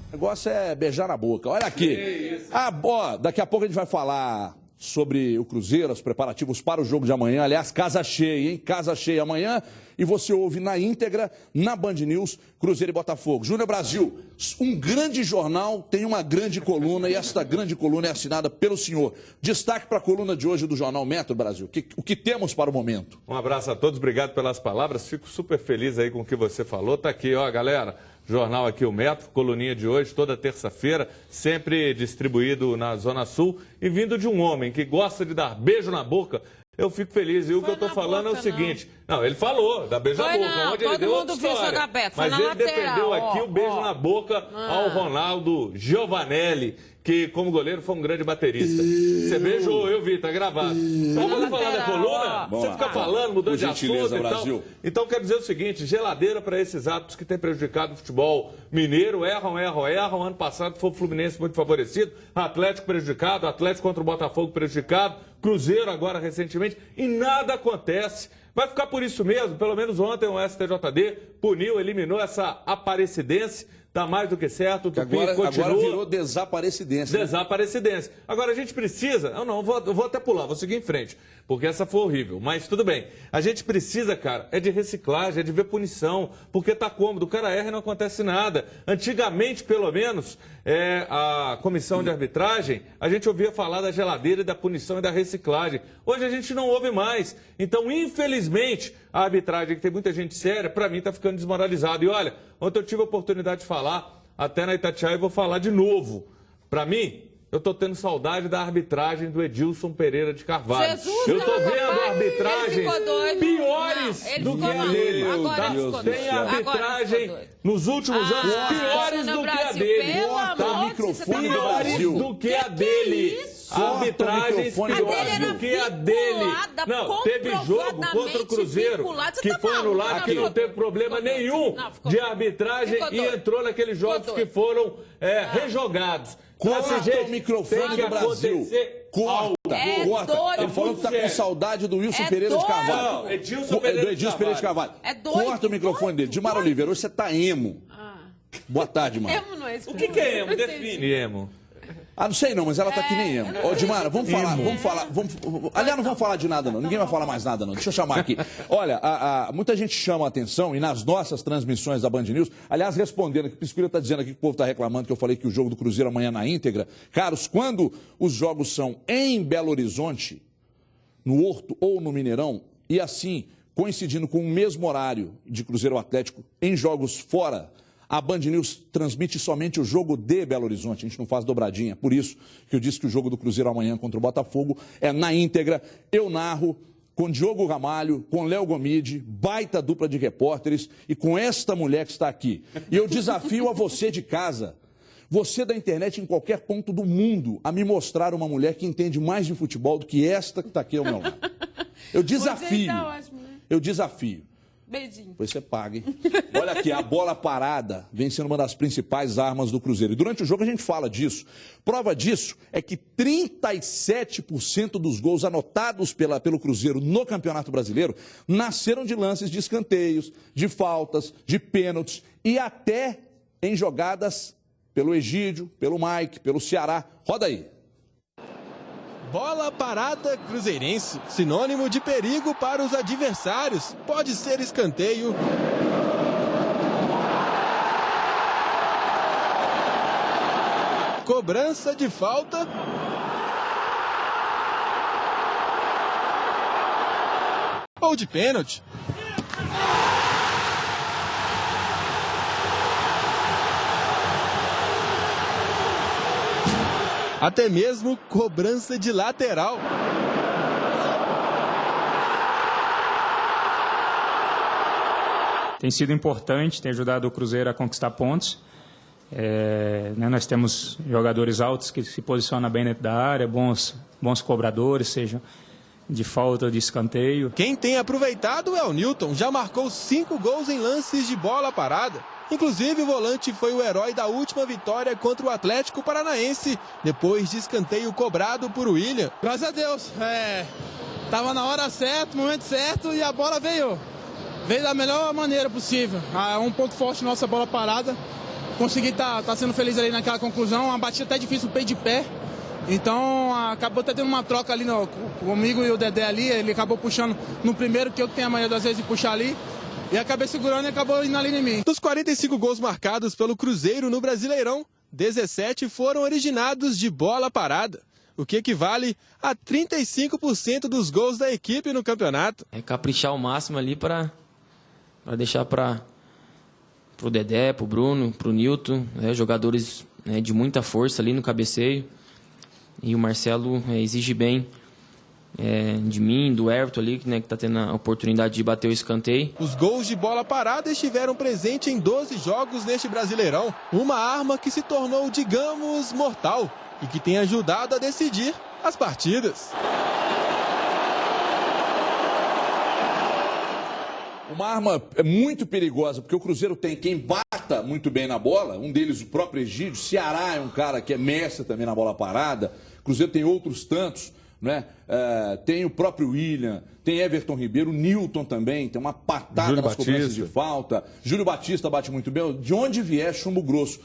O negócio é beijar na boca. Olha aqui. Daqui a pouco a gente vai falar sobre o Cruzeiro, os preparativos para o jogo de amanhã. Aliás, casa cheia, hein? Casa cheia amanhã. E você ouve na íntegra, na Band News, Cruzeiro e Botafogo. Júnior Brasil, um grande jornal tem uma grande coluna e esta grande coluna é assinada pelo senhor. Destaque para a coluna de hoje do Jornal Metro, Brasil. O que temos para o momento? Um abraço a todos, obrigado pelas palavras. Fico super feliz aí com o que você falou. Tá aqui, ó, galera. Jornal aqui, o Metro, coluninha de hoje, toda terça-feira, sempre distribuído na Zona Sul e vindo de um homem que gosta de dar beijo na boca. Eu fico feliz. E o que eu tô falando é o seguinte. Não, ele falou da beijo na boca. Onde ele deu outra história. Mas ele defendeu aqui o beijo na boca ao Ronaldo Giovanelli, que como goleiro foi um grande baterista. Você beijou, eu vi, tá gravado. Então vamos falar da coluna? Você fica falando, mudando de assunto e tal. Então quero dizer o seguinte, geladeira para esses atos que têm prejudicado o futebol mineiro. Erram. Ano passado foi o Fluminense muito favorecido, Atlético prejudicado, Atlético contra o Botafogo prejudicado, Cruzeiro agora recentemente, e nada acontece. Vai ficar por isso mesmo. Pelo menos ontem o STJD puniu, eliminou essa aparecidência. Está mais do que certo. Agora virou desaparecidência. Desaparecidência. Agora a gente precisa... Eu vou até pular, vou seguir em frente, porque essa foi horrível. Mas tudo bem. A gente precisa, cara, é de reciclagem, é de ver punição, porque tá cômodo. O cara erra e não acontece nada. Antigamente, pelo menos, a comissão de arbitragem, a gente ouvia falar da geladeira, da punição e da reciclagem. Hoje a gente não ouve mais. Então, infelizmente, a arbitragem, que tem muita gente séria, para mim está ficando desmoralizada. E olha, ontem eu tive a oportunidade de falar, até na Itatiaia, e vou falar de novo. Para mim, eu estou tendo saudade da arbitragem do Edilson Pereira de Carvalho. Eu estou vendo arbitragens piores do que a dele. Tem arbitragem nos últimos anos piores do que a dele. Corta o microfone do Brasil. Piores do que a dele. Arbitragens piores do que a dele. Não, teve jogo contra o Cruzeiro que foi anulado, que não teve problema nenhum de arbitragem e entrou naqueles jogos que foram rejogados. Corta o microfone do Brasil. Corta. Ele falou que está com saudade do Wilson Pereira de Carvalho. Não, Edilson Pereira de Carvalho. Corta o microfone dele. Dimar Oliveira, hoje você está emo. Boa tarde, Dimar. Emo não é isso. O que é emo? Define emo. Não sei não, mas ela tá que nem emo. Ô, Dimara, vamos falar. Aliás, não vamos falar de nada não. Ninguém vai falar mais nada não. Deixa eu chamar aqui. Olha, muita gente chama a atenção e nas nossas transmissões da Band News, aliás, respondendo aqui, o Pisquira tá dizendo aqui que o povo tá reclamando que eu falei que o jogo do Cruzeiro amanhã na íntegra. Caros, quando os jogos são em Belo Horizonte, no Horto ou no Mineirão, e assim, coincidindo com o mesmo horário de Cruzeiro Atlético, em jogos fora, a Band News transmite somente o jogo de Belo Horizonte, a gente não faz dobradinha. Por isso que eu disse que o jogo do Cruzeiro amanhã contra o Botafogo é na íntegra. Eu narro com Diogo Ramalho, com Léo Gomide, baita dupla de repórteres e com esta mulher que está aqui. E eu desafio a você de casa, você da internet em qualquer ponto do mundo, a me mostrar uma mulher que entende mais de futebol do que esta que está aqui ao meu lado. Eu desafio. Eu desafio. Beijinho. Depois você paga, hein? Olha aqui, a bola parada vem sendo uma das principais armas do Cruzeiro. E durante o jogo a gente fala disso. Prova disso é que 37% dos gols anotados pelo Cruzeiro no Campeonato Brasileiro nasceram de lances de escanteios, de faltas, de pênaltis e até em jogadas pelo Egídio, pelo Mike, pelo Ceará. Roda aí. Bola parada cruzeirense, sinônimo de perigo para os adversários. Pode ser escanteio. Cobrança de falta. Ou de pênalti. Até mesmo cobrança de lateral. Tem sido importante, tem ajudado o Cruzeiro a conquistar pontos. Nós temos jogadores altos que se posicionam bem dentro da área, bons cobradores, seja de falta ou de escanteio. Quem tem aproveitado é o Newton, já marcou 5 gols em lances de bola parada. Inclusive, o volante foi o herói da última vitória contra o Atlético Paranaense, depois de escanteio cobrado por William. Graças a Deus, tava na hora certa, no momento certo e a bola veio da melhor maneira possível. Um ponto forte nossa bola parada consegui tá sendo feliz ali naquela conclusão. Uma batida até difícil, o peito de pé. Então, acabou até tendo uma troca ali comigo e o Dedé ali. Ele acabou puxando no primeiro, que eu tenho a maioria das vezes de puxar ali. E acabei segurando e acabou indo ali em mim. Dos 45 gols marcados pelo Cruzeiro no Brasileirão, 17 foram originados de bola parada, o que equivale a 35% dos gols da equipe no campeonato. É caprichar ao máximo ali para deixar para o Dedé, para o Bruno, para o Nilton, jogadores de muita força ali no cabeceio. E o Marcelo exige bem de mim, do Everton ali, que está tendo a oportunidade de bater o escanteio. Os gols de bola parada estiveram presentes em 12 jogos neste Brasileirão. Uma arma que se tornou, digamos, mortal e que tem ajudado a decidir as partidas. Uma arma muito perigosa, porque o Cruzeiro tem quem bata muito bem na bola, um deles o próprio Egídio, Ceará é um cara que é mestre também na bola parada, o Cruzeiro tem outros tantos, né? Tem o próprio William, tem Everton Ribeiro, Nilton também, tem uma patada Júlio nas cobranças Batista. de falta, Júlio Batista bate muito bem, de onde vier chumbo grosso.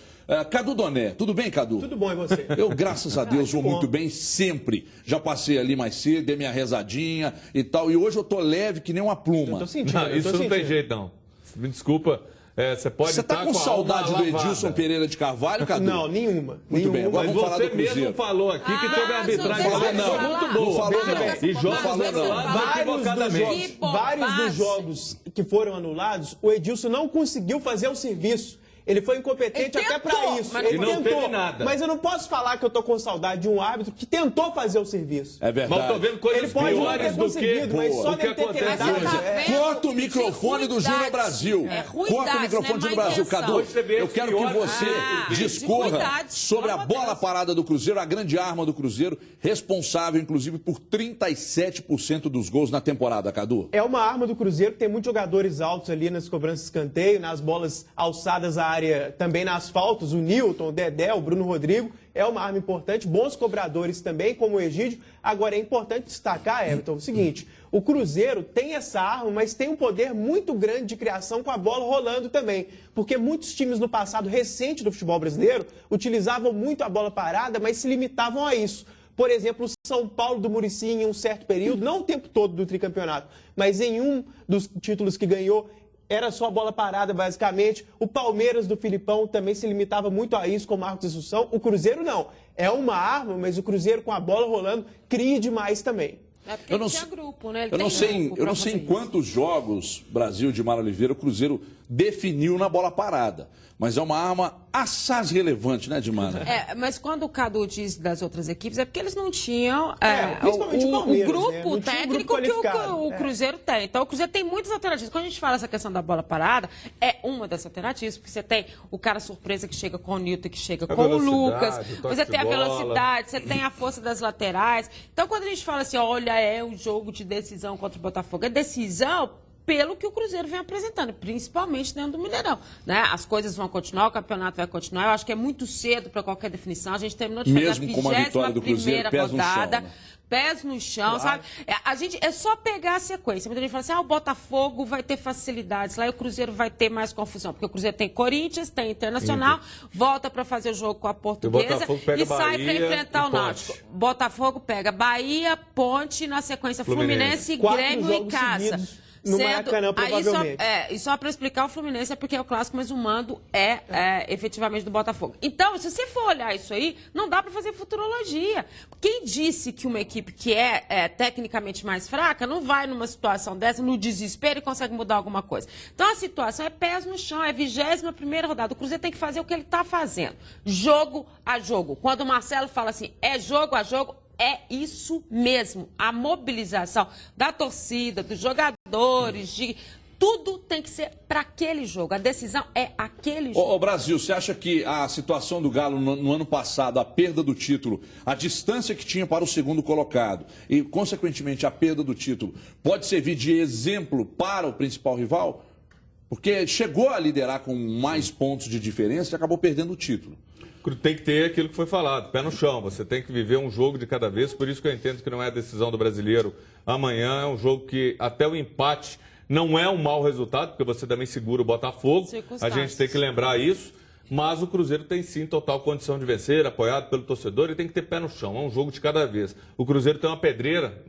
Cadu Doné, tudo bem, Cadu? Tudo bom, e você? Eu, graças a Deus, vou bom. muito bem sempre. Já passei ali mais cedo, dei minha rezadinha e tal. E hoje eu tô leve que nem uma pluma. Eu tô sentindo, Não, isso não tem jeito, não. Me desculpa. Você pode Você tá estar com a saudade alma do Edilson lavada. Pereira de Carvalho, Cadu? Não, nenhuma. Muito bem, agora Mas vamos falar você do Cruzeiro. mesmo falou aqui que teve arbitragem Falou não. muito boa. Não falou não. E jogos Falou não. anulados equivocadamente. Vários dos jogos que foram anulados, o Edilson não conseguiu fazer o serviço. Ele foi incompetente Ele até tentou, para isso. mas Ele não tentou, teve nada. mas eu não posso falar que eu tô com saudade de um árbitro que tentou fazer o serviço. É verdade. Mas eu tô vendo coisas Ele pode não ter piores do que, conseguido, mas só do que dele ter acontece tentado. hoje. Corta o microfone do Júnior Brasil. Corta o microfone do Júnior Brasil. Cadu, Hoje você vê eu quero que pior. você discorra sobre a bola parada do Cruzeiro, a grande arma do Cruzeiro, responsável, inclusive, por 37% dos gols na temporada, Cadu. É uma arma do Cruzeiro que tem muitos jogadores altos ali nas cobranças de escanteio, nas bolas alçadas à área, também nas faltas, o Nilton, o Dedé, o Bruno Rodrigo. É uma arma importante, bons cobradores também, como o Egídio. Agora, é importante destacar, Everton, o seguinte, o Cruzeiro tem essa arma, mas tem um poder muito grande de criação com a bola rolando também. Porque muitos times no passado recente do futebol brasileiro utilizavam muito a bola parada, mas se limitavam a isso. Por exemplo, o São Paulo do Muricy, em um certo período, não o tempo todo do tricampeonato, mas em um dos títulos que ganhou, era só bola parada, basicamente. O Palmeiras do Filipão também se limitava muito a isso com o Marcos Assunção. O Cruzeiro não. É uma arma, mas o Cruzeiro com a bola rolando cria demais também. É porque ele tinha grupo, né? Eu não sei em quantos jogos Brasil de Mário Oliveira o Cruzeiro definiu na bola parada. Mas é uma arma assaz relevante, né, Dimana? Mas quando o Cadu diz das outras equipes, é porque eles não tinham principalmente o Palmeiras, o grupo né? Não tinha um técnico grupo que o Cruzeiro tem. Então, o Cruzeiro tem muitas alternativas. Quando a gente fala essa questão da bola parada, é uma das alternativas, porque você tem o cara surpresa que chega com o Nilton, que chega com o Lucas, você tem a velocidade, você tem a força das laterais. Então, quando a gente fala assim, olha, é um jogo de decisão contra o Botafogo, é decisão pelo que o Cruzeiro vem apresentando, principalmente dentro do Mineirão, né? As coisas vão continuar, o campeonato vai continuar. Eu acho que é muito cedo para qualquer definição. A gente terminou de fazer a 21ª rodada. Né? Pés no chão, sabe? É só pegar a sequência. Muita gente fala assim, o Botafogo vai ter facilidades, lá e o Cruzeiro vai ter mais confusão. Porque o Cruzeiro tem Corinthians, tem Internacional, volta para fazer o jogo com a Portuguesa e sai para enfrentar o Náutico. Botafogo pega Bahia, Ponte, na sequência Fluminense e Grêmio em casa. No Maracanã, provavelmente. E só para explicar, o Fluminense é porque é o clássico, mas o mando é efetivamente do Botafogo. Então, se você for olhar isso aí, não dá para fazer futurologia. Quem disse que uma equipe que é tecnicamente mais fraca não vai numa situação dessa, no desespero, e consegue mudar alguma coisa? Então, a situação é pés no chão, é 21ª rodada. O Cruzeiro tem que fazer o que ele está fazendo. Jogo a jogo. Quando o Marcelo fala assim, é jogo a jogo, é isso mesmo, a mobilização da torcida, dos jogadores, tudo tem que ser para aquele jogo. A decisão é aquele jogo. Ô, Brasil, você acha que a situação do Galo no ano passado, a perda do título, a distância que tinha para o segundo colocado e, consequentemente, a perda do título, pode servir de exemplo para o principal rival? Porque chegou a liderar com mais pontos de diferença e acabou perdendo o título. Tem que ter aquilo que foi falado, pé no chão. Você tem que viver um jogo de cada vez, por isso que eu entendo que não é a decisão do brasileiro amanhã. É um jogo que até o empate não é um mau resultado, porque você também segura o Botafogo. A gente tem que lembrar isso. Mas o Cruzeiro tem sim total condição de vencer, apoiado pelo torcedor, e tem que ter pé no chão, é um jogo de cada vez. O Cruzeiro tem uma pedreira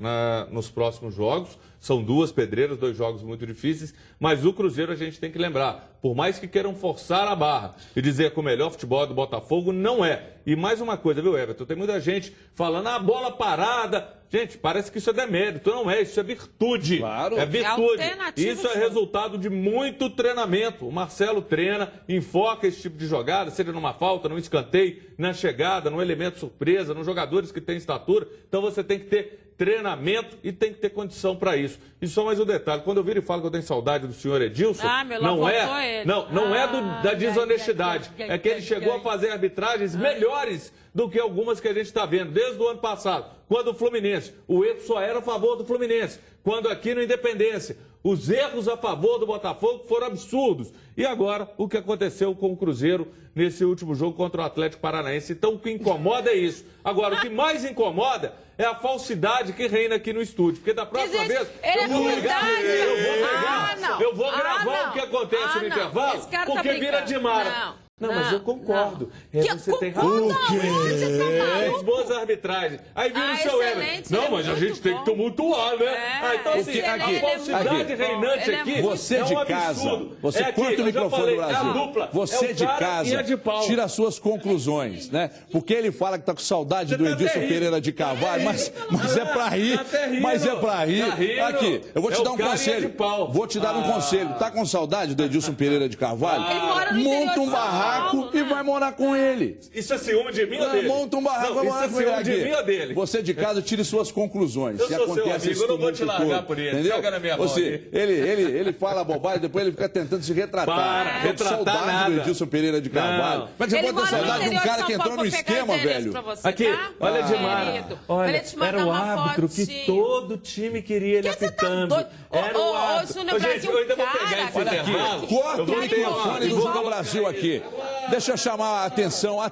nos próximos jogos, são 2 pedreiras, 2 jogos muito difíceis, mas o Cruzeiro a gente tem que lembrar, por mais que queiram forçar a barra e dizer que o melhor futebol é do Botafogo, não é. E mais uma coisa, viu, Everton? Tem muita gente falando, bola parada. Gente, parece que isso é demérito. Não é, isso é virtude. Claro. É virtude. Isso é de resultado de muito treinamento. O Marcelo treina, enfoca esse tipo de jogada, seja numa falta, num escanteio, na chegada, num elemento surpresa, nos jogadores que têm estatura. Então você tem que ter treinamento e tem que ter condição para isso. E só mais um detalhe, quando eu viro e falo que eu tenho saudade do senhor Edilson, não é da desonestidade, é que ele chegou a fazer arbitragens melhores do que algumas que a gente está vendo desde o ano passado, quando o Fluminense, o erro só era a favor do Fluminense, quando aqui no Independência, os erros a favor do Botafogo foram absurdos. E agora, o que aconteceu com o Cruzeiro nesse último jogo contra o Atlético Paranaense. Então, o que incomoda é isso. Agora, o que mais incomoda é a falsidade que reina aqui no estúdio. Porque da próxima vez, eu vou gravar o que acontece no intervalo, porque vira de Mara. Não, mas eu concordo. Você tem razão. As boas arbitragens. Aí vira o seu Everton. Não, mas a gente tem que tumultuar, né? Então, assim, a falsidade reinante aqui. Você de casa, você corta o microfone do Brasil. Você de casa, tira as suas conclusões, né? Porque ele fala que tá com saudade do Edilson Pereira de Carvalho, mas é pra rir. Mas é pra rir. Aqui, eu vou te dar um conselho. Vou te dar um conselho. Tá com saudade do Edilson Pereira de Carvalho? Monta um barraco e vai morar com ele. Isso é ciúme de mim ou dele? Monta um barraco e vai morar com ele aqui. De mim ou dele? Você de casa, tire suas conclusões. Eu sou seu amigo, eu não vou te largar por ele. Entendeu? Joga na minha mão. Ele fala bobagem, depois ele fica tentando se retratar. Retratar nada. Do Edilson Pereira de Carvalho. Mas você pode ter saudade de um cara que entrou no esquema, velho. Aqui, olha, Edmar. Olha, era o árbitro que todo time queria ele apitando. Era o árbitro. Gente, eu ainda vou pegar esse intervalo. Corta o microfone do Jornal Brasil aqui. Deixa eu chamar a atenção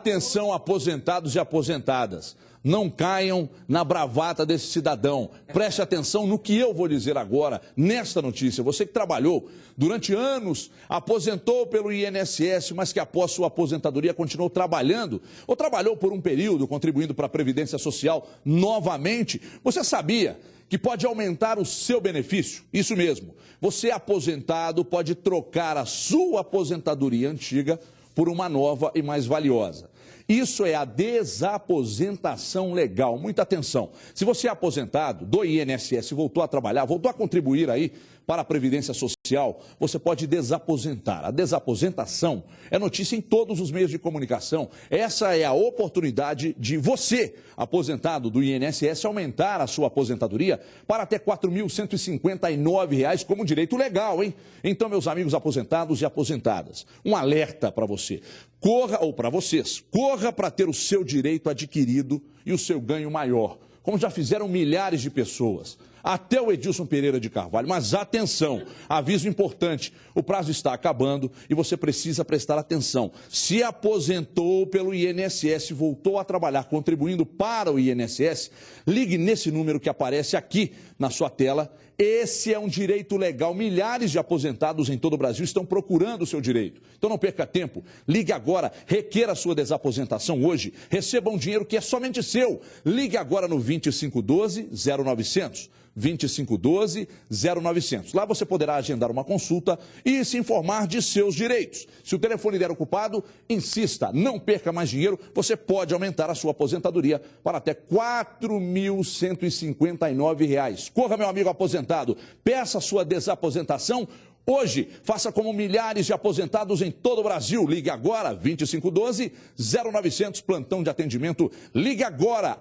aposentados e aposentadas. Não caiam na bravata desse cidadão. Preste atenção no que eu vou dizer agora, nesta notícia. Você que trabalhou durante anos, aposentou pelo INSS, mas que após sua aposentadoria continuou trabalhando, ou trabalhou por um período, contribuindo para a Previdência Social novamente, você sabia que pode aumentar o seu benefício? Isso mesmo. Você aposentado pode trocar a sua aposentadoria antiga por uma nova e mais valiosa. Isso é a desaposentação legal. Muita atenção. Se você é aposentado do INSS, voltou a trabalhar, voltou a contribuir aí para a Previdência Social, você pode desaposentar. A desaposentação é notícia em todos os meios de comunicação. Essa é a oportunidade de você, aposentado do INSS, aumentar a sua aposentadoria para até R$ 4.159 como direito legal, hein? Então, meus amigos aposentados e aposentadas, um alerta para você. Corra, ou para vocês, corra para ter o seu direito adquirido e o seu ganho maior, como já fizeram milhares de pessoas. Até o Edilson Pereira de Carvalho. Mas atenção, aviso importante, o prazo está acabando e você precisa prestar atenção. Se aposentou pelo INSS, voltou a trabalhar contribuindo para o INSS, ligue nesse número que aparece aqui na sua tela. Esse é um direito legal. Milhares de aposentados em todo o Brasil estão procurando o seu direito. Então não perca tempo. Ligue agora, requeira a sua desaposentação hoje. Receba um dinheiro que é somente seu. Ligue agora no 2512-0900. 2512-0900. Lá você poderá agendar uma consulta e se informar de seus direitos. Se o telefone der ocupado, insista, não perca mais dinheiro. Você pode aumentar a sua aposentadoria para até R$ 4.159. Corra, meu amigo aposentado, peça a sua desaposentação hoje. Faça como milhares de aposentados em todo o Brasil. Ligue agora, 2512-0900, plantão de atendimento. Ligue agora,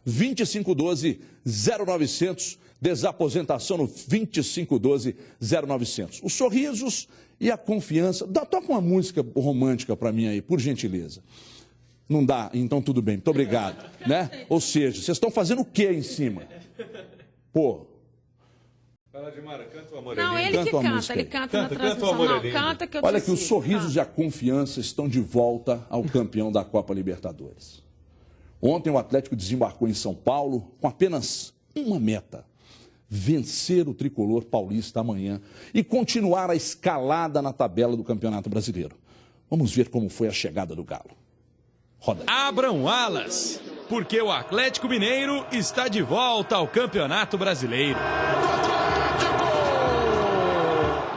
2512-0900, desaposentação no 2512-0900. Os sorrisos e a confiança. Toca uma música romântica para mim aí, por gentileza. Não dá? Então tudo bem, muito obrigado. Né? Ou seja, vocês estão fazendo o que em cima? Pô. Fala, Dimara, canta o Amorelinho. Não, ele que canta, ele canta na transmissão. Não, canta que eu Olha que os sorrisos e a confiança estão de volta ao campeão da Copa Libertadores. Ontem o Atlético desembarcou em São Paulo com apenas uma meta: vencer o tricolor paulista amanhã e continuar a escalada na tabela do Campeonato Brasileiro. Vamos ver como foi a chegada do Galo. Roda aí. Abram alas, porque o Atlético Mineiro está de volta ao Campeonato Brasileiro.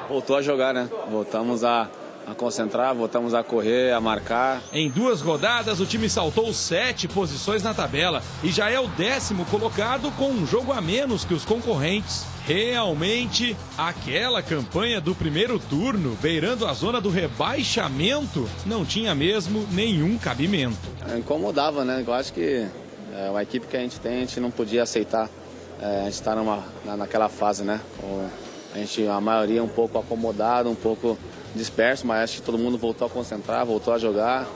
Voltou a jogar, né? Voltamos a concentrar, voltamos a correr, a marcar. Em 2 rodadas, o time saltou 7 posições na tabela e já é o 10º colocado com um jogo a menos que os concorrentes. Realmente, aquela campanha do primeiro turno, beirando a zona do rebaixamento, não tinha mesmo nenhum cabimento. Incomodava, né? Eu acho que a equipe que a gente tem, a gente não podia aceitar. A gente está naquela fase, né? A maioria um pouco acomodada, um pouco disperso, mas acho que todo mundo voltou a concentrar, voltou a jogar.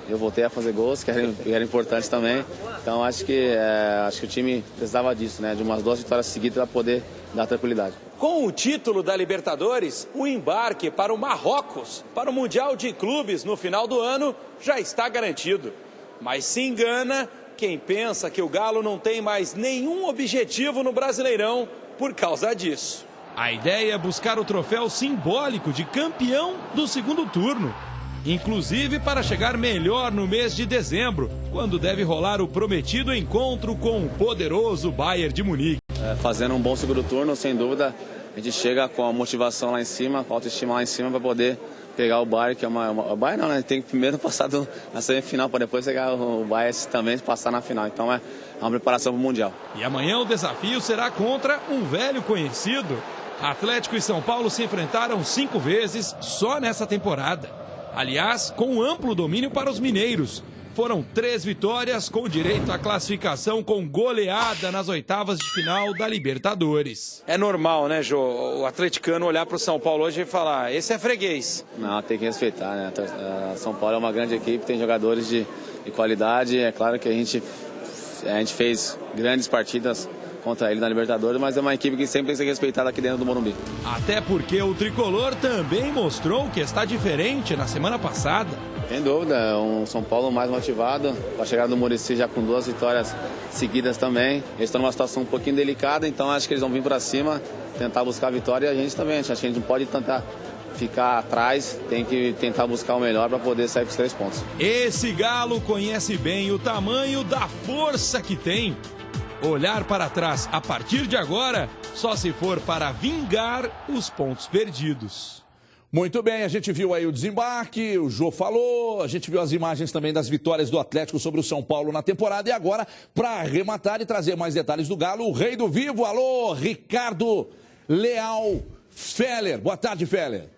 Eu voltei a fazer gols, que era importante também. Então acho que o time precisava disso, né? De umas 2 vitórias seguidas para poder dar tranquilidade. Com o título da Libertadores, o embarque para o Marrocos, para o Mundial de Clubes no final do ano, já está garantido. Mas se engana quem pensa que o Galo não tem mais nenhum objetivo no Brasileirão por causa disso. A ideia é buscar o troféu simbólico de campeão do 2º turno. Inclusive para chegar melhor no mês de dezembro, quando deve rolar o prometido encontro com o poderoso Bayern de Munique. Fazendo um bom 2º turno, sem dúvida, a gente chega com a motivação lá em cima, com a autoestima lá em cima para poder pegar o Bayern, que é o Bayern não, né? Tem que primeiro passar na semifinal para depois pegar o Bayern também passar na final. Então é uma preparação para o Mundial. E amanhã o desafio será contra um velho conhecido. Atlético e São Paulo se enfrentaram 5 vezes só nessa temporada. Aliás, com amplo domínio para os mineiros. Foram 3 vitórias com direito à classificação com goleada nas oitavas de final da Libertadores. É normal, né, Jô? O atleticano olhar para o São Paulo hoje e falar, esse é freguês. Não, tem que respeitar, né? São Paulo é uma grande equipe, tem jogadores de qualidade. É claro que a gente fez grandes partidas contra ele na Libertadores, mas é uma equipe que sempre tem que ser respeitada aqui dentro do Morumbi. Até porque o tricolor também mostrou que está diferente na semana passada. Sem dúvida, é um São Paulo mais motivado, com a chegada do Muricy já com 2 vitórias seguidas também. Eles estão numa situação um pouquinho delicada, então acho que eles vão vir para cima, tentar buscar a vitória, e a gente também. Acho que a gente não pode tentar ficar atrás, tem que tentar buscar o melhor para poder sair com os 3 pontos. Esse Galo conhece bem o tamanho da força que tem. Olhar para trás a partir de agora só se for para vingar os pontos perdidos. Muito bem, a gente viu aí o desembarque, o Jô falou, a gente viu as imagens também das vitórias do Atlético sobre o São Paulo na temporada. E agora, para arrematar e trazer mais detalhes do Galo, o rei do vivo, alô, Ricardo Leal Feller. Boa tarde, Feller.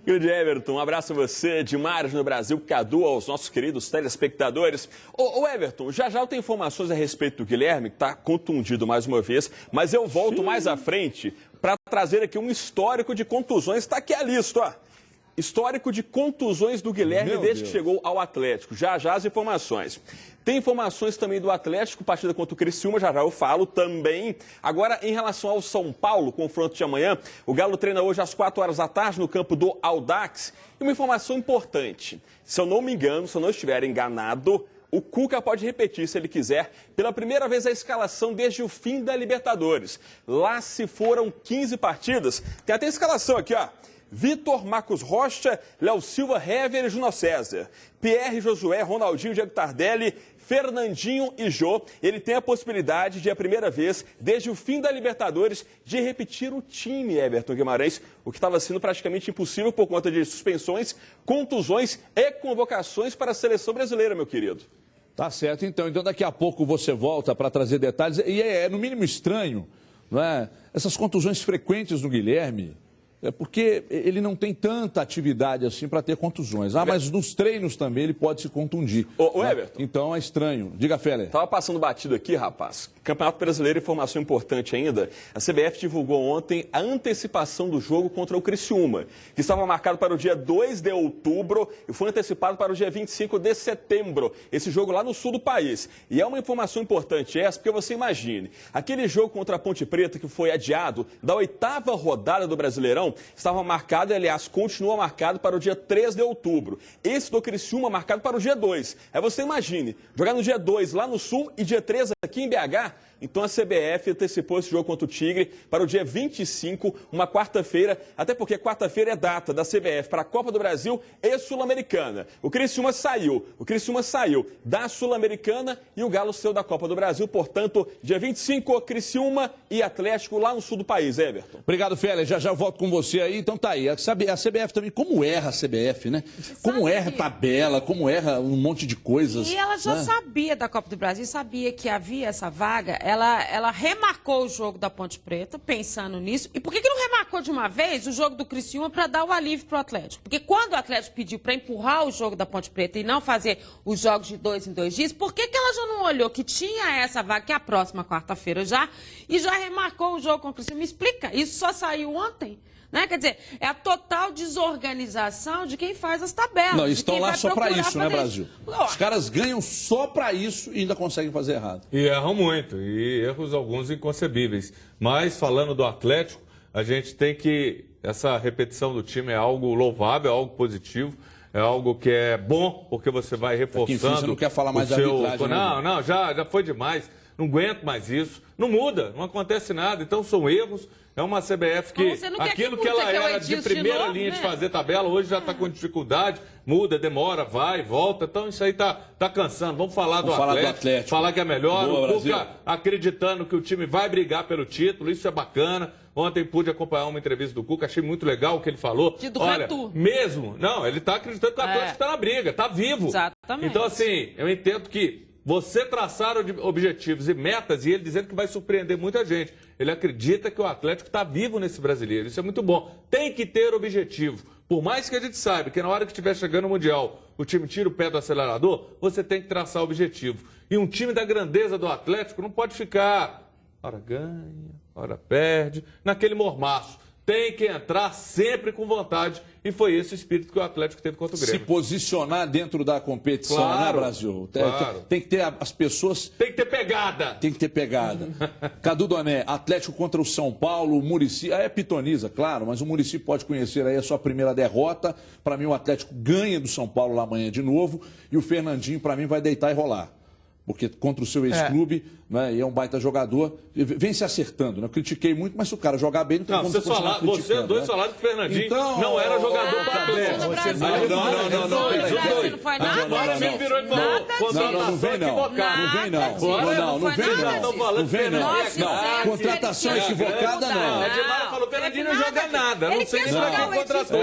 Grande Everton, um abraço a você, de Mares no Brasil, Cadu, aos nossos queridos telespectadores. Ô Everton, já eu tenho informações a respeito do Guilherme, que está contundido mais uma vez, mas eu volto mais à frente para trazer aqui um histórico de contusões. Está aqui a lista, ó. Histórico de contusões do Guilherme desde que chegou ao Atlético. Já as informações. Tem informações também do Atlético, partida contra o Criciúma, já eu falo também. Agora, em relação ao São Paulo, confronto de amanhã, o Galo treina hoje às 4 horas da tarde no campo do Audax. E uma informação importante, se eu não me engano, se eu não estiver enganado, o Cuca pode repetir, se ele quiser, pela primeira vez a escalação desde o fim da Libertadores. Lá se foram 15 partidas, tem até a escalação aqui, ó. Vitor, Marcos Rocha, Léo Silva, Hever e Júnior César. Pierre, Josué, Ronaldinho, Diego Tardelli, Fernandinho e Jô. Ele tem a possibilidade de, a primeira vez, desde o fim da Libertadores, de repetir o time, Everton Guimarães, o que estava sendo praticamente impossível por conta de suspensões, contusões e convocações para a seleção brasileira, meu querido. Tá certo, então. Então daqui a pouco você volta para trazer detalhes. E é no mínimo estranho, não é? Essas contusões frequentes do Guilherme. É porque ele não tem tanta atividade assim para ter contusões. Mas nos treinos também ele pode se contundir. Ô Everton. Então é estranho. Diga, Feller. Tava passando batido aqui, rapaz. Campeonato Brasileiro, informação importante ainda. A CBF divulgou ontem a antecipação do jogo contra o Criciúma, que estava marcado para o dia 2 de outubro e foi antecipado para o dia 25 de setembro. Esse jogo lá no sul do país. E é uma informação importante essa, porque você imagine, aquele jogo contra a Ponte Preta que foi adiado da 8ª rodada do Brasileirão, Brasileirão estava marcado, e, aliás, continua marcado para o dia 3 de outubro. Esse do Criciúma marcado para o dia 2. Aí você imagine, jogar no dia 2 lá no Sul e dia 3 aqui em BH. Então a CBF antecipou esse jogo contra o Tigre para o dia 25, uma quarta-feira, até porque quarta-feira é data da CBF para a Copa do Brasil e Sul-Americana. O Criciúma saiu da Sul-Americana e o Galo saiu da Copa do Brasil, portanto, dia 25, Criciúma e Atlético lá no sul do país, Everton. Obrigado, Félix, já volto com você aí. Então tá aí, a CBF também, como erra a CBF, né? Como erra a tabela, como erra um monte de coisas. E ela já sabia da Copa do Brasil, sabia que havia essa vaga. Ela remarcou o jogo da Ponte Preta, pensando nisso. E por que não remarcou de uma vez o jogo do Criciúma para dar o alívio para o Atlético? Porque quando o Atlético pediu para empurrar o jogo da Ponte Preta e não fazer os jogos de 2 em 2 dias, por que ela já não olhou que tinha essa vaga, que é a próxima quarta-feira já, e já remarcou o jogo com o Criciúma? Me explica, isso só saiu ontem? Né? Quer dizer, é a total desorganização de quem faz as tabelas. Não, estão lá só para isso, né, Brasil? Os caras ganham só para isso e ainda conseguem fazer errado. E erram muito, e erros alguns inconcebíveis. Mas, falando do Atlético, a gente tem que... Essa repetição do time é algo louvável, é algo positivo, é algo que é bom, porque você vai reforçando... Enfim, você não quer falar mais da arbitragem, né? Não, já foi demais. Não aguento mais isso. Não muda, não acontece nada. Então, são erros. É uma CBF que aquilo que ela era de primeira linha de fazer tabela, hoje já está com dificuldade, muda, demora, vai, volta. Então isso aí tá cansando. Vamos falar do Atlético, falar que é melhor. Boa, o Cuca acreditando que o time vai brigar pelo título, isso é bacana. Ontem pude acompanhar uma entrevista do Cuca, achei muito legal o que ele falou. Olha, mesmo, não, ele está acreditando que o Atlético está na briga, está vivo. Exatamente. Então assim, eu entendo que você traçar objetivos e metas, e ele dizendo que vai surpreender muita gente. Ele acredita que o Atlético está vivo nesse brasileiro. Isso é muito bom. Tem que ter objetivo. Por mais que a gente saiba que na hora que estiver chegando o Mundial, o time tira o pé do acelerador, você tem que traçar objetivo. E um time da grandeza do Atlético não pode ficar, hora ganha, hora perde, naquele mormaço. Tem que entrar sempre com vontade. E foi esse o espírito que o Atlético teve contra o Grêmio. Se posicionar dentro da competição, claro, né, Brasil? Claro. Tem que ter as pessoas... Tem que ter pegada. Tem que ter pegada. Cadu Doné, Atlético contra o São Paulo, o Muricy... É pitoniza, claro, mas o Muricy pode conhecer aí a sua primeira derrota. Para mim, o Atlético ganha do São Paulo lá amanhã de novo. E o Fernandinho, para mim, vai deitar e rolar. Porque contra o seu ex-clube, né, e é um baita jogador, vem se acertando, né? Eu critiquei muito, mas se o cara jogar bem, não tem como você continuar criticando. Vocês dois falaram que o Fernandinho não era jogador para Atlético. Não foi nada. Agora você virou e falou, não vem não. Contratação equivocada, não. A Edmar falou que o Fernandinho não joga nada. Não sei se pra quem contratou.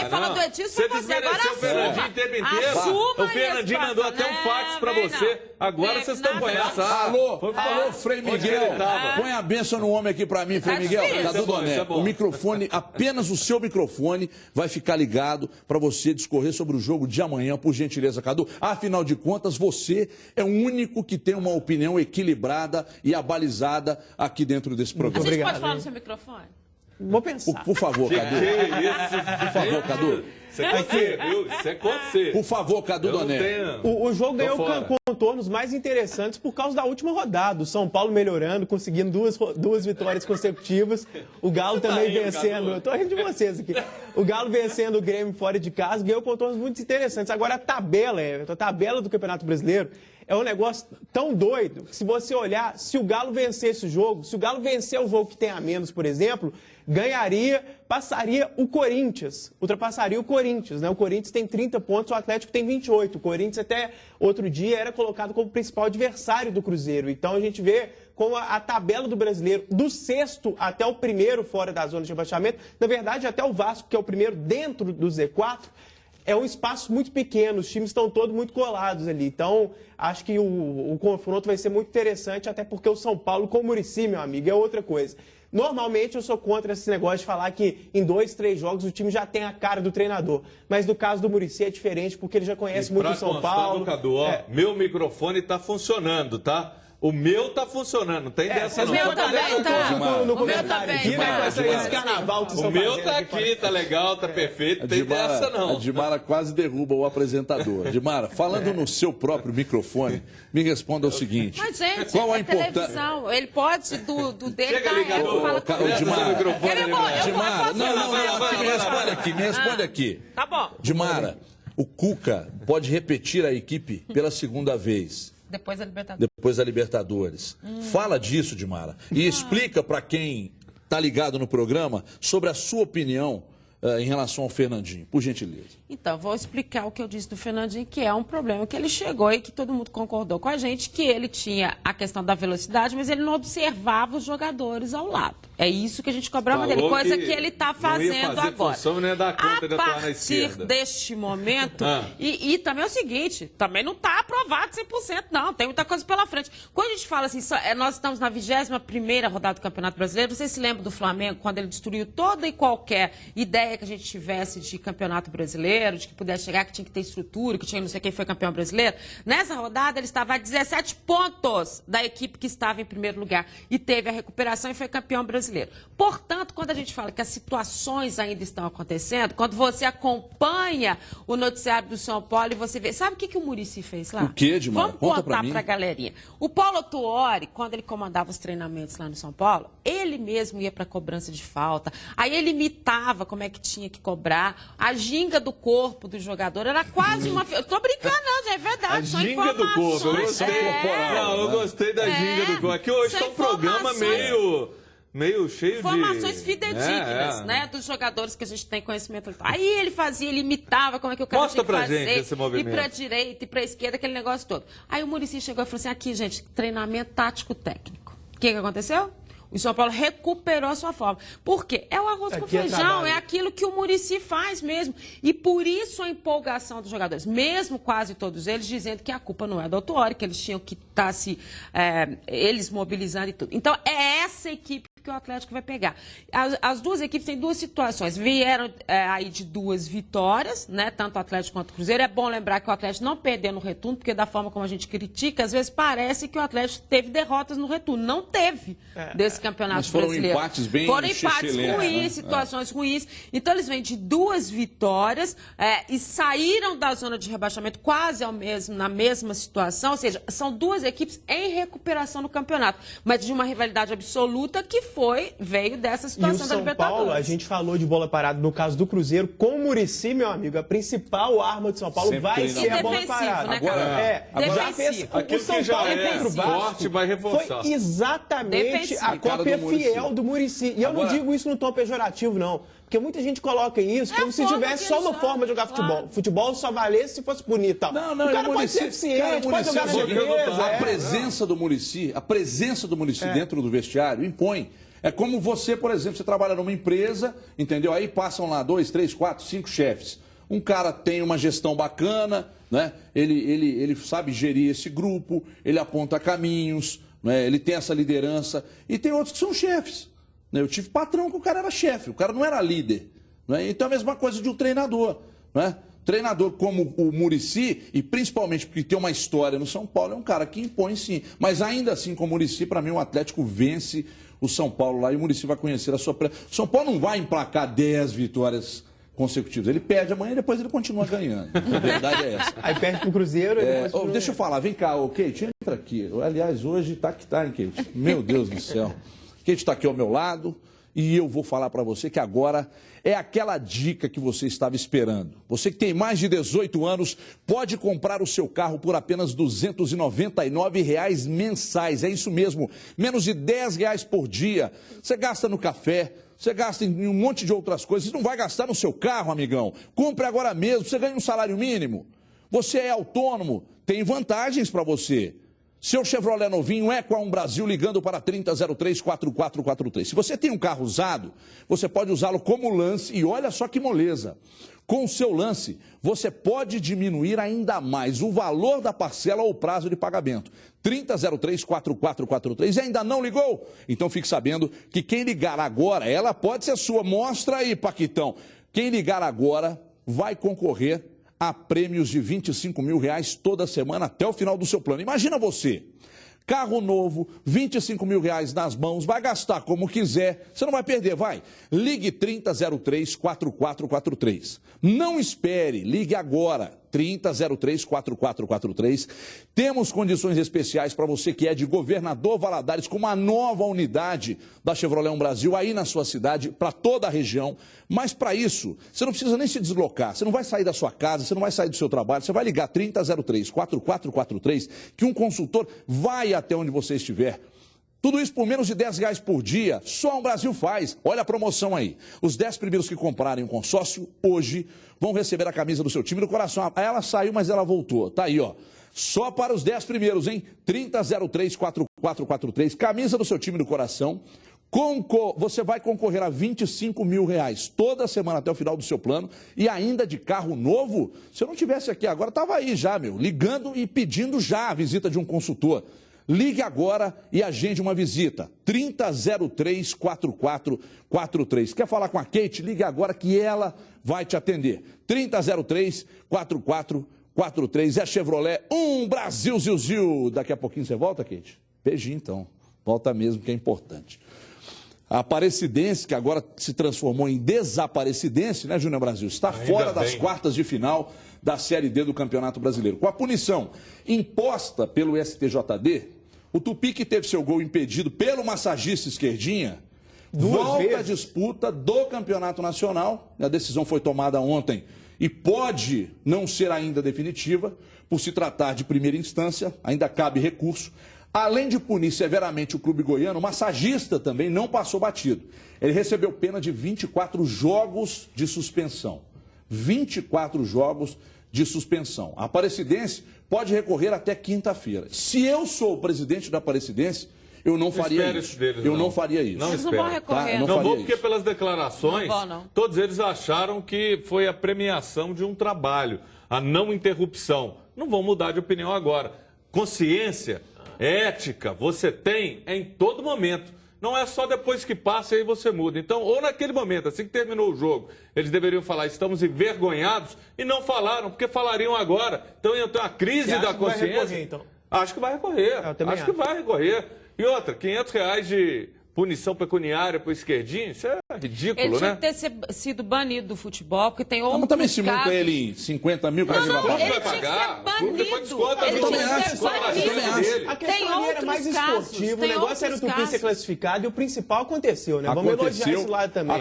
Quem falou do Edilson foi você. Você desmereceu o Fernandinho o tempo inteiro. O Fernandinho mandou até um fax pra você. Agora vocês estão com essa. Alô, Frei Miguel. Põe a benção no homem aqui pra mim, Frei Miguel. Cadu Doné, o microfone, apenas o seu microfone vai ficar ligado pra você discorrer sobre o jogo de amanhã, por gentileza, Cadu. Afinal de contas, você é o único que tem uma opinião equilibrada e abalizada aqui dentro desse programa. A gente pode falar no seu microfone? Vou pensar. Por favor, Cadu. Por favor, Cadu. Isso é com você, viu? Isso é com você. Por favor, Cadu Doné. O jogo ganhou contornos mais interessantes por causa da última rodada. O São Paulo melhorando, conseguindo duas vitórias consecutivas. O Galo também vencendo. Eu tô rindo de vocês aqui. O Galo vencendo o Grêmio fora de casa, ganhou contornos muito interessantes. Agora a tabela do Campeonato Brasileiro é um negócio tão doido que, se você olhar, se o Galo vencesse o jogo, se o Galo vencer o jogo que tem a menos, por exemplo, passaria o Corinthians, ultrapassaria o Corinthians, né? O Corinthians tem 30 pontos, o Atlético tem 28. O Corinthians até outro dia era colocado como principal adversário do Cruzeiro. Então a gente vê como a tabela do brasileiro, do sexto até o primeiro fora da zona de rebaixamento, na verdade até o Vasco, que é o primeiro dentro do Z4, é um espaço muito pequeno, os times estão todos muito colados ali. Então, acho que o confronto vai ser muito interessante, até porque o São Paulo com o Muricy, meu amigo, é outra coisa. Normalmente eu sou contra esse negócio de falar que em 2, 3 jogos o time já tem a cara do treinador. Mas no caso do Muricy é diferente, porque ele já conhece muito o São Paulo. Cadu, meu microfone está funcionando, tá? O meu tá funcionando, não tem dessa não. O meu também tá. O meu também. Esse carnaval que o meu tá aqui, tá legal, tá perfeito, não tem dessa não. A Dimara quase derruba o apresentador. Dimara, falando no seu próprio microfone, me responda o seguinte. Mas, gente, qual a importância? Televisão, ele pode do dele... Chega ligador, Dimara, não, me responde aqui. Tá bom. Dimara, o Cuca pode repetir a equipe pela segunda vez. Depois da Libertadores. Depois da Libertadores. Fala disso, Dimara. E explica para quem está ligado no programa sobre a sua opinião em relação ao Fernandinho, por gentileza. Então, vou explicar o que eu disse do Fernandinho, que é um problema que ele chegou e que todo mundo concordou com a gente, que ele tinha a questão da velocidade, mas ele não observava os jogadores ao lado. É isso que a gente cobrava dele, coisa que ele está fazendo agora. Função, não ia dar conta de atuar na esquerda. A partir deste momento, e também é o seguinte, também não está aprovado 100%, não, tem muita coisa pela frente. Quando a gente fala assim, nós estamos na 21ª rodada do Campeonato Brasileiro, vocês se lembram do Flamengo, quando ele destruiu toda e qualquer ideia que a gente tivesse de Campeonato Brasileiro, de que pudesse chegar, que tinha que ter estrutura, que tinha não sei quem foi campeão brasileiro. Nessa rodada, ele estava a 17 pontos da equipe que estava em primeiro lugar e teve a recuperação e foi campeão brasileiro. Portanto, quando a gente fala que as situações ainda estão acontecendo, quando você acompanha o noticiário do São Paulo e você vê... Sabe o que o Muricy fez lá? O quê, Dimara? Vamos contar para a galerinha. O Paulo Tuori, quando ele comandava os treinamentos lá no São Paulo, ele mesmo ia para cobrança de falta, aí ele imitava como é que tinha que cobrar, a ginga do corpo do jogador era quase uma... Eu tô brincando, não, é verdade. A ginga do corpo, eu gostei. Não, eu gostei da ginga do corpo. Aqui hoje está um programa meio cheio informações fidedignas, né, dos jogadores que a gente tem conhecimento. Aí ele fazia, ele imitava como é que o cara tinha que fazer. Gente esse movimento. E pra direita, e pra esquerda, aquele negócio todo. Aí o Muricy chegou e falou assim, aqui, gente, treinamento tático-técnico. O que aconteceu? O São Paulo recuperou a sua forma. Por quê? É o arroz com feijão, é aquilo que o Muricy faz mesmo. E por isso a empolgação dos jogadores, mesmo quase todos eles, dizendo que a culpa não é do Tuori, que eles tinham que estar eles mobilizando e tudo. Então, é essa equipe que o Atlético vai pegar. As duas equipes têm duas situações. Vieram aí de duas vitórias, né? Tanto o Atlético quanto o Cruzeiro. É bom lembrar que o Atlético não perdeu no retorno, porque da forma como a gente critica, às vezes parece que o Atlético teve derrotas no retorno. Não teve desse campeonato brasileiro. Empates bem foram empates ruins, né? Situações ruins. Então eles vêm de duas vitórias e saíram da zona de rebaixamento quase na mesma situação. Ou seja, são duas equipes em recuperação no campeonato, mas de uma rivalidade absoluta que veio dessa situação da Libertadores. E o São Paulo, a gente falou de bola parada no caso do Cruzeiro, com o Muricy, meu amigo, a principal arma do São Paulo sempre vai ser a bola parada. Né, agora já fez o São Paulo contra o Vasco, vai reforçar. Foi exatamente a cópia fiel do Muricy. E eu não digo isso no tom pejorativo, não. Porque muita gente coloca isso como se tivesse só uma forma de jogar futebol. Futebol só valesse se fosse bonito e tal. Não, o cara pode ser eficiente, pode jogar na defesa. A presença do Muricy dentro do vestiário impõe. É como você, por exemplo, você trabalha numa empresa, entendeu? Aí passam lá 2, 3, 4, 5 chefes. Um cara tem uma gestão bacana, né? Ele sabe gerir esse grupo, ele aponta caminhos, né? Ele tem essa liderança. E tem outros que são chefes. Eu tive patrão que o cara era chefe, o cara não era líder. Né? Então é a mesma coisa de um treinador. Né? Treinador como o Muricy, e principalmente porque tem uma história no São Paulo, é um cara que impõe sim. Mas ainda assim, com o Muricy, para mim o Atlético vence o São Paulo lá e o Muricy vai conhecer a sua... O São Paulo não vai emplacar 10 vitórias consecutivas. Ele perde amanhã e depois ele continua ganhando. A verdade é essa. Aí perde pro Cruzeiro... Deixa eu falar, vem cá, Kate, entra aqui. Aliás, hoje tá que tá, hein, Kate? Meu Deus do céu. Kate está aqui ao meu lado e eu vou falar para você que agora é aquela dica que você estava esperando. Você que tem mais de 18 anos pode comprar o seu carro por apenas R$ 299 mensais. É isso mesmo, menos de R$ 10 por dia. Você gasta no café, você gasta em um monte de outras coisas. Você não vai gastar no seu carro, amigão. Compre agora mesmo, você ganha um salário mínimo. Você é autônomo, tem vantagens para você. Seu Chevrolet novinho é com a Brasil ligando para 3003-4443. Se você tem um carro usado, você pode usá-lo como lance e olha só que moleza. Com o seu lance, você pode diminuir ainda mais o valor da parcela ou o prazo de pagamento. 3003-4443. E ainda não ligou? Então fique sabendo que quem ligar agora, ela pode ser sua. Mostra aí, Paquitão. Quem ligar agora vai concorrer a prêmios de R$ 25 mil toda semana até o final do seu plano. Imagina você, carro novo, 25 mil reais nas mãos, vai gastar como quiser, você não vai perder, vai. Ligue 3003-4443. Não espere, ligue agora. 3003-4443. Temos condições especiais para você que é de Governador Valadares, com uma nova unidade da Chevrolet Brasil aí na sua cidade, para toda a região. Mas para isso, você não precisa nem se deslocar, você não vai sair da sua casa, você não vai sair do seu trabalho, você vai ligar 3003-4443, que um consultor vai até onde você estiver. Tudo isso por menos de R$10 por dia, só o Brasil faz. Olha a promoção aí. Os 10 primeiros que comprarem um consórcio hoje vão receber a camisa do seu time do coração. Ela saiu, mas ela voltou. Tá aí, ó. Só para os 10 primeiros, hein? 3003-4443, camisa do seu time do coração. Você vai concorrer a 25 mil reais toda semana até o final do seu plano e ainda de carro novo. Se eu não tivesse aqui agora, estava aí já, ligando e pedindo já a visita de um consultor. Ligue agora e agende uma visita. 3003-4443. Quer falar com a Kate? Ligue agora que ela vai te atender. 3003-4443. É Chevrolet, Brasil, Zil. Daqui a pouquinho você volta, Kate? Beijinho, então. Volta mesmo, que é importante. A Aparecidense, que agora se transformou em Desaparecidense, né, Júnior Brasil? Está fora das quartas de final da Série D do Campeonato Brasileiro. Com a punição imposta pelo STJD, o Tupi, que teve seu gol impedido pelo massagista esquerdinha, volta à disputa do Campeonato Nacional. A decisão foi tomada ontem e pode não ser ainda definitiva, por se tratar de primeira instância, ainda cabe recurso. Além de punir severamente o clube goiano, o massagista também não passou batido. Ele recebeu pena de 24 jogos de suspensão. 24 jogos de suspensão. A Aparecidense pode recorrer até quinta-feira. Se eu sou o presidente da Aparecidense, eu não faria isso. Não faria isso. Não, eles não vão recorrer. Tá? Não vou, porque pelas declarações, todos eles acharam que foi a premiação de um trabalho, a não interrupção. Não vão mudar de opinião agora. Consciência, ética, você tem em todo momento. Não é só depois que passa e aí você muda. Então, ou naquele momento, assim que terminou o jogo, eles deveriam falar, estamos envergonhados, e não falaram, porque falariam agora. Então, ia ter uma crise da consciência. Vai recorrer, então? Acho que vai recorrer. Acho que vai recorrer. E outra, R$500 de punição pecuniária para o esquerdinho, isso é ridículo, ele né? Ele tinha que ter sido banido do futebol, porque tem outros mas também se multa ele 50 mil para ele vai pagar. Ele tinha que ser banido. A questão era mais esportiva, o negócio era o Tupi ser classificado e o principal aconteceu, né? Vamos elogiar esse lado também.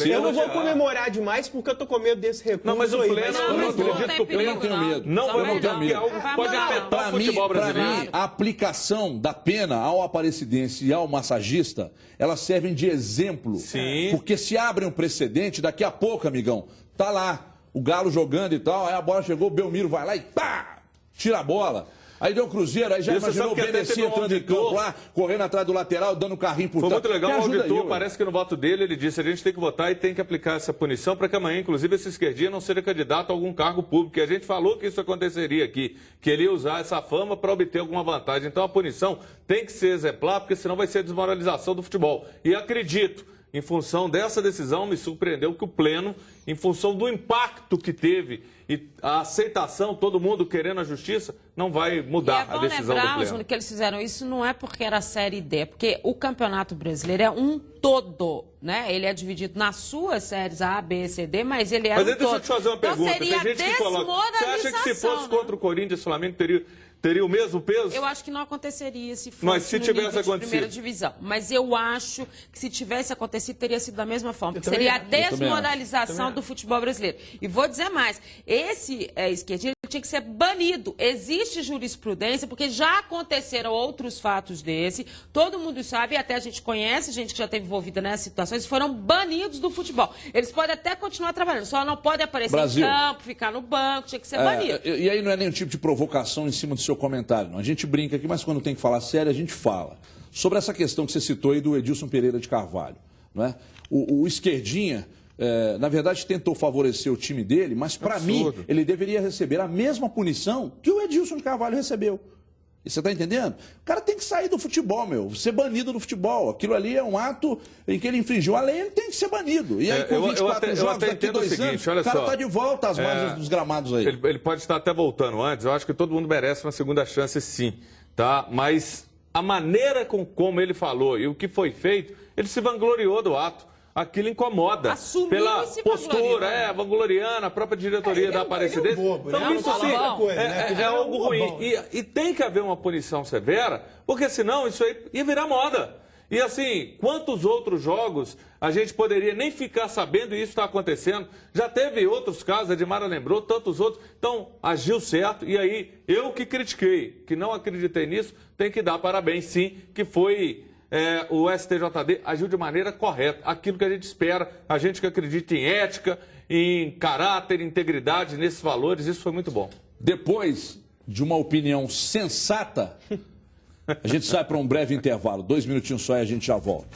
Eu não vou comemorar demais porque eu tô com medo desse recurso. Não, mas o pleno, eu não acredito que o pleno tenho medo. Não vai mudar, porque algo pode afetar o futebol brasileiro. Para mim, a aplicação da pena ao Aparecidense e ao massagista, elas servem de exemplo. Sim. Porque se abre um precedente, daqui a pouco, amigão, tá lá, o Galo jogando e tal, aí a bola chegou, o Belmiro vai lá e pá, tira a bola. Aí deu o Cruzeiro, aí já imaginou o Benessi entrando em campo lá, correndo atrás do lateral, dando carrinho por trás. Foi muito legal, o auditor, parece que no voto dele, ele disse, a gente tem que votar e tem que aplicar essa punição para que amanhã, inclusive, esse esquerdinha não seja candidato a algum cargo público, que a gente falou que isso aconteceria aqui, que ele ia usar essa fama para obter alguma vantagem. Então a punição tem que ser exemplar, porque senão vai ser a desmoralização do futebol. E acredito, em função dessa decisão, me surpreendeu que o Pleno, em função do impacto que teve e a aceitação, todo mundo querendo a justiça, não vai mudar a decisão do Pleno. Júnior, que eles fizeram isso não é porque era a Série D, é porque o Campeonato Brasileiro é um todo, né? Ele é dividido nas suas séries A, B, C, D, mas ele é um todo. Mas deixa eu te fazer uma pergunta. Então seria tem gente que coloca, você acha que se fosse contra o Corinthians, o Flamengo teria o mesmo peso? Eu acho que não aconteceria se fosse mas se tivesse acontecido. De primeira divisão. Mas eu acho que se tivesse acontecido, teria sido da mesma forma. Porque seria a desmoralização do futebol brasileiro. E vou dizer mais, esse esquerdinho tinha que ser banido. Existe jurisprudência, porque já aconteceram outros fatos desse, todo mundo sabe, até a gente conhece, gente que já esteve envolvida nessas situações, foram banidos do futebol. Eles podem até continuar trabalhando, só não podem aparecer em campo, ficar no banco, tinha que ser banido. E aí não é nenhum tipo de provocação em cima do seu comentário, não. A gente brinca aqui, mas quando tem que falar sério, a gente fala. Sobre essa questão que você citou aí do Edilson Pereira de Carvalho, não é? O esquerdinha, na verdade, tentou favorecer o time dele, mas para mim, ele deveria receber a mesma punição que o Edilson de Carvalho recebeu. E você está entendendo? O cara tem que sair do futebol, ser banido do futebol. Aquilo ali é um ato em que ele infringiu a lei, ele tem que ser banido. E aí, com 24 jogos, daqui 2 anos, o cara está de volta às margens dos gramados aí. Ele pode estar até voltando antes, eu acho que todo mundo merece uma segunda chance, sim. Tá? Mas a maneira como ele falou e o que foi feito, ele se vangloriou do ato. Aquilo incomoda. Assumiu pela e se postura, vangloriando, a própria diretoria da Aparecidense. Bobo, então, né? isso sim é algo ruim. E tem que haver uma punição severa, porque senão isso aí ia virar moda. E assim, quantos outros jogos a gente poderia nem ficar sabendo e isso está acontecendo? Já teve outros casos, a Edmara lembrou, tantos outros. Então, agiu certo. E aí, eu que critiquei, que não acreditei nisso, tem que dar parabéns, sim, que foi... o STJD agiu de maneira correta, aquilo que a gente espera, a gente que acredita em ética, em caráter, integridade, nesses valores, isso foi muito bom. Depois de uma opinião sensata, a gente sai para um breve intervalo, 2 minutinhos só e a gente já volta.